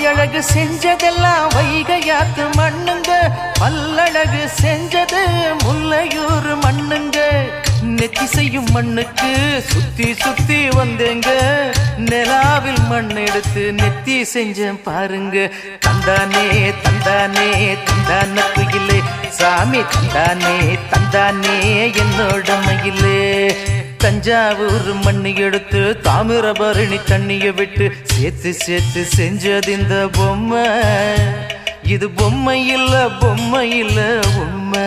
வாயழகு செஞ்சதெல்லாம் வைகையாத்து மண்ணுங்க, பல்லழகு செஞ்சது முல்லையூர் மண்ணுங்க. நெத்தி செய்யும் மண்ணுக்கு சுத்தி சுத்தி வந்தேங்க, நிலாவில் மண் எடுத்து நெத்தி செஞ்சேன் பாருங்க. தந்தானே தந்தானே தந்தான குயிலே, சாமி தந்தானே தந்தானே என்னோட மயிலே. தஞ்சாவூர் மண்ணு எடுத்து தாமிரபரணி தண்ணிய விட்டு சேர்த்து சேர்த்து செஞ்சது இந்த பொம்மை. இது பொம்மை இல்ல பொம்மை இல்ல உண்மை.